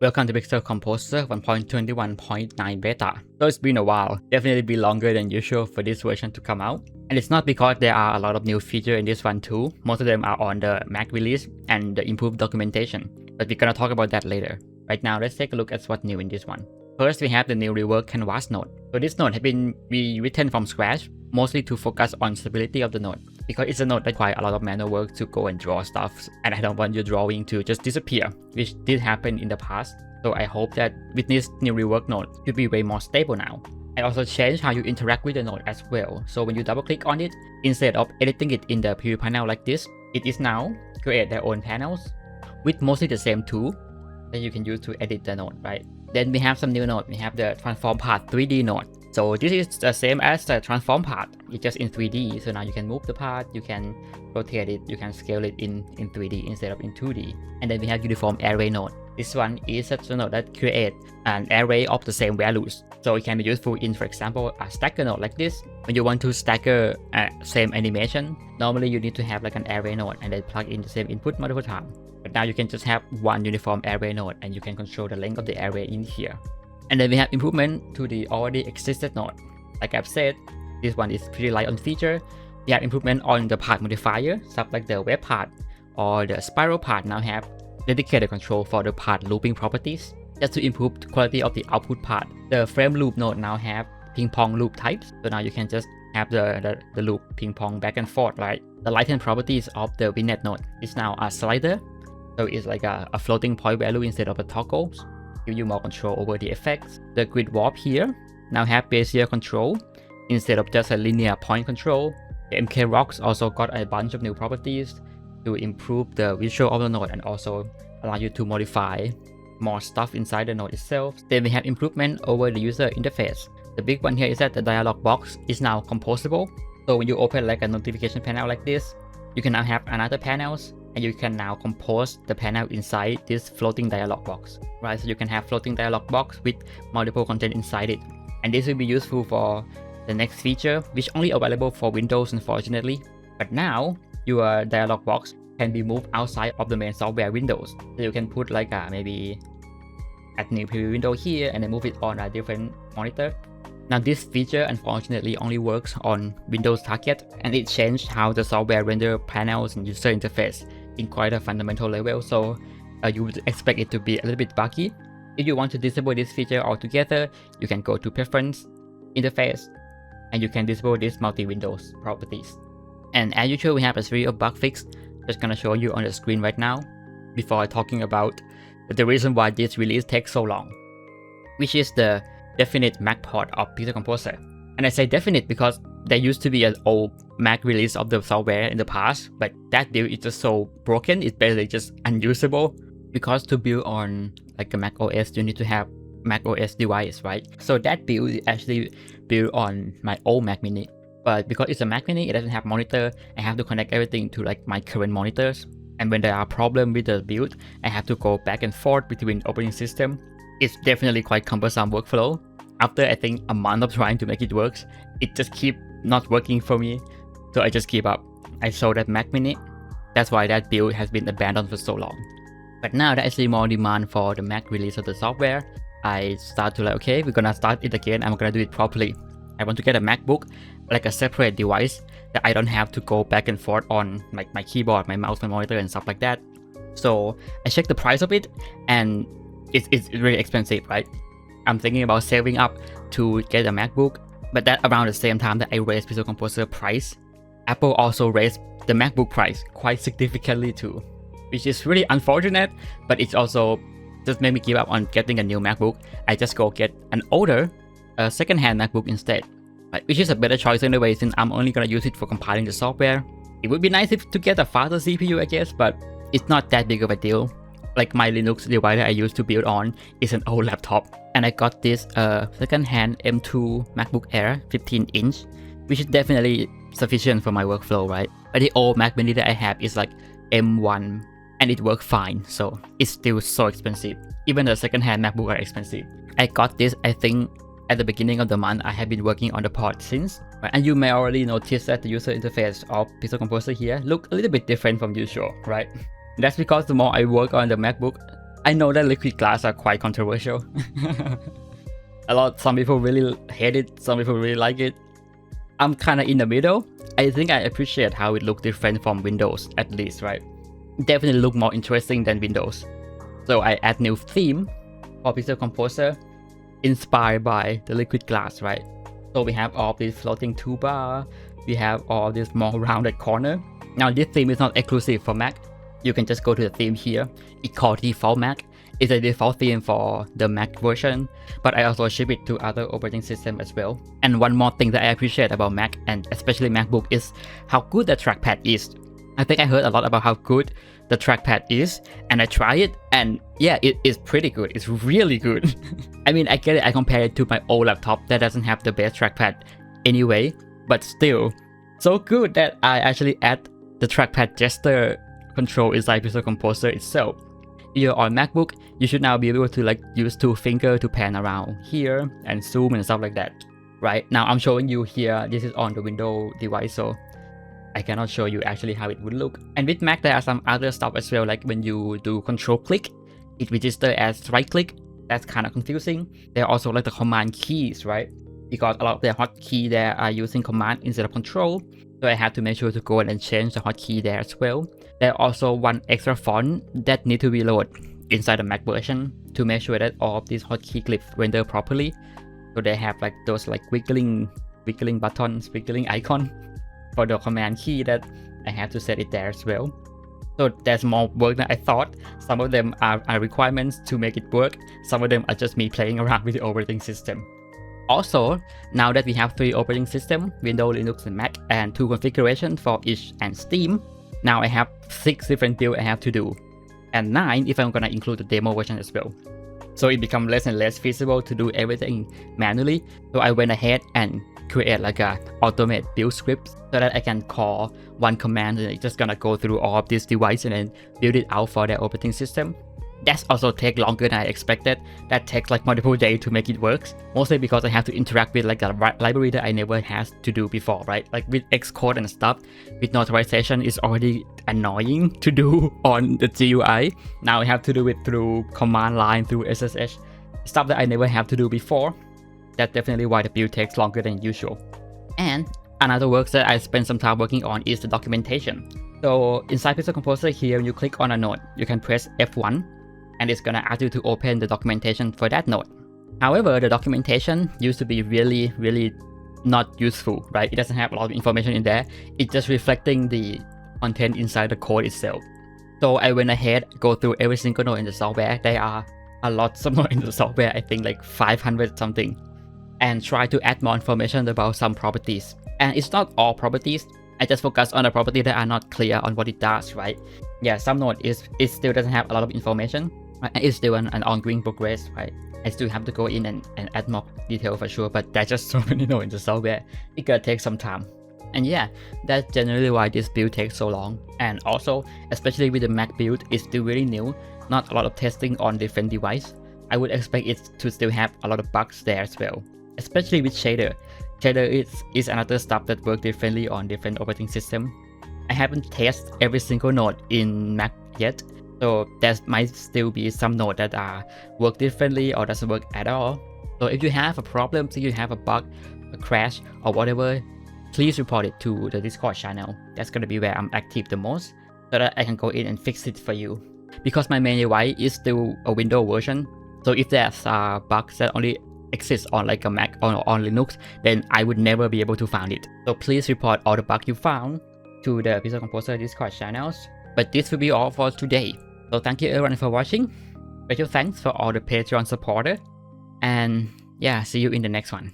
Welcome to Pixel Composer 1.21.9 beta. So it's been a while, definitely been longer than usual for this version to come out. And it's not because there are a lot of new features in this one too, most of them are on the Mac release and the improved documentation, but we're gonna talk about that later. Right now, let's take a look at what's new in this one. First, we have the new rework canvas node. So this node has been rewritten from scratch, mostly to focus on stability of the node, because it's a node that requires a lot of manual work to go and draw stuff, and I don't want your drawing to just disappear, which did happen in the past. So I hope that with this new rework node, it will be way more stable now. I also changed how you interact with the node as well. So when you double click on it, instead of editing it in the preview panel like this, it is now create their own panels with mostly the same tool that you can use to edit the node, right? Then we have some new node. We have the transform part 3D node. So this is the same as the transform part, it's just in 3D. So now you can move the part, you can rotate it, you can scale it in 3D instead of in 2D. And then we have uniform array node. This one is such a node that creates an array of the same values. So it can be useful in, for example, a stacker node like this. When you want to stacker same animation, normally you need to have like an array node and then plug in the same input multiple times. But now you can just have one uniform array node and you can control the length of the array in here. And then we have improvement to the already existed node. Like I've said, this one is pretty light on feature. We have improvement on the part modifier, stuff like the web part or the spiral part now have dedicated control for the part looping properties, just to improve the quality of the output part. The frame loop node now have ping pong loop types, so now you can just have the loop ping pong back and forth, right? The lighten properties of the vignette node is now a slider, so it's like a floating point value instead of a toggle. Give you more control over the effects. The grid warp here now have Bezier control instead of just a linear point control. The MK rocks also got a bunch of new properties to improve the visual of the node and also allow you to modify more stuff inside the node itself. Then we have improvement over the user interface. The big one here is that the dialog box is now composable. So when you open like a notification panel like this, you can now have another panels and you can now compose the panel inside this floating dialog box, right? So you can have floating dialog box with multiple content inside it. And this will be useful for the next feature, which only available for Windows unfortunately. But now your dialog box can be moved outside of the main software windows. So you can put like maybe add new preview window here and then move it on a different monitor. Now this feature unfortunately only works on Windows Target, and it changed how the software render panels and user interface in quite a fundamental level, so you would expect it to be a little bit buggy. If you want to disable this feature altogether, you can go to Preference, Interface, and you can disable these multi-windows properties. And as usual, we have a series of bug fix just gonna show you on the screen right now before talking about the reason why this release takes so long, which is the definite Mac port of Pixel Composer. And I say definite because there used to be an old Mac release of the software in the past, but that build is just so broken, it's basically just unusable. Because to build on like a Mac OS, you need to have Mac OS device, right? So that build is actually built on my old Mac Mini. But because it's a Mac Mini, it doesn't have monitor, I have to connect everything to like my current monitors. And when there are problems with the build, I have to go back and forth between operating system. It's definitely quite cumbersome workflow. After I think a month of trying to make it work, it just keep not working for me. So I just give up. I sold that Mac Mini. That's why that build has been abandoned for so long. But now that I see more demand for the Mac release of the software, I start to like, okay, we're gonna start it again. I'm gonna do it properly. I want to get a MacBook, like a separate device that I don't have to go back and forth on like my keyboard, my mouse, my monitor and stuff like that. So I checked the price of it and it's really expensive, right? I'm thinking about saving up to get a MacBook, but that around the same time that I raised Pixel Composer price, Apple also raised the MacBook price quite significantly too, which is really unfortunate, but it's also just made me give up on getting a new MacBook. I just go get an older second-hand MacBook instead, which is a better choice anyway since I'm only gonna use it for compiling the software. It would be nice to get a faster CPU, I guess, but it's not that big of a deal. Like my Linux device that I used to build on is an old laptop, and I got this second-hand M2 MacBook Air 15-inch, which is definitely sufficient for my workflow, right? But the old Mac Mini that I have is like M1, and it works fine, so it's still so expensive. Even the second-hand MacBook are expensive. I got this, I think, at the beginning of the month. I have been working on the port since, right? And you may already notice that the user interface of Pixel Composer here look a little bit different from usual, right? That's because the more I work on the MacBook, I know that liquid glass are quite controversial. Some people really hate it, some people really like it. I'm kind of in the middle. I think I appreciate how it looks different from Windows, at least, right? Definitely look more interesting than Windows. So I add new theme for Pixel Composer, inspired by the liquid glass, right? So we have all these floating toolbar, we have all this more rounded corner. Now this theme is not exclusive for Mac. You can just go to the theme here. It's called Default Mac. It's a default theme for the Mac version, but I also ship it to other operating systems as well. And one more thing that I appreciate about Mac, and especially MacBook, is how good the trackpad is. I think I heard a lot about how good the trackpad is, and I tried it, and yeah, it is pretty good. It's really good. I mean, I get it, I compare it to my old laptop that doesn't have the best trackpad anyway, but still, so good that I actually add the trackpad gesture control inside Pixel Composer itself. If you're on MacBook, you should now be able to use two fingers to pan around here and zoom and stuff like that. Right now I'm showing you here, this is on the Windows device, so I cannot show you actually how it would look. And with Mac there are some other stuff as well, like when you do control click, it registers as right click. That's kind of confusing. There are also like the command keys, right? Because a lot of the hotkey there are using command instead of control. So I had to make sure to go and change the hotkey there as well. There are also one extra font that need to be loaded inside the Mac version to make sure that all of these hotkey clips render properly. So they have like those like wiggling buttons, wiggling icon for the command key that I have to set it there as well. So there's more work than I thought. Some of them are requirements to make it work. Some of them are just me playing around with the operating system. Also, now that we have 3 operating systems, Windows, Linux, and Mac, and 2 configurations for each and Steam, now I have 6 different builds I have to do, and 9 if I'm gonna include the demo version as well. So it becomes less and less feasible to do everything manually, so I went ahead and create like a automate build script so that I can call one command and it's just gonna go through all of these devices and then build it out for their operating system. That's also take longer than I expected. That takes like multiple days to make it work. Mostly because I have to interact with like a library that I never had to do before, right? Like with Xcode and stuff, with notarization is already annoying to do on the GUI. Now I have to do it through command line, through SSH, stuff that I never have to do before. That's definitely why the build takes longer than usual. And another work that I spent some time working on is the documentation. So inside Pixel Composer here, when you click on a node, you can press F1. And it's gonna ask you to open the documentation for that node. However, the documentation used to be really not useful, right? It doesn't have a lot of information in there. It's just reflecting the content inside the code itself. So I went ahead, go through every single node in the software. There are a lot of nodes in the software, I think like 500 something, and try to add more information about some properties. And it's not all properties. I just focus on the properties that are not clear on what it does, right? Yeah, some node it still doesn't have a lot of information. It's still an ongoing progress, right? I still have to go in and add more detail for sure, but there's just so many nodes in the software. It gonna take some time. And yeah, that's generally why this build takes so long. And also, especially with the Mac build, it's still really new. Not a lot of testing on different devices. I would expect it to still have a lot of bugs there as well. Especially with shader. Shader is another stuff that works differently on different operating systems. I haven't tested every single node in Mac yet. So there might still be some nodes that work differently or doesn't work at all. So if you have a problem, if you have a bug, a crash or whatever, please report it to the Discord channel. That's gonna be where I'm active the most, so that I can go in and fix it for you. Because my main device is still a Windows version, so if there's bugs that only exist on like a Mac or on Linux, then I would never be able to find it. So please report all the bugs you found to the Pixel Composer Discord channels. But this will be all for today. So thank you everyone for watching. Special thanks for all the Patreon supporters. And yeah, see you in the next one.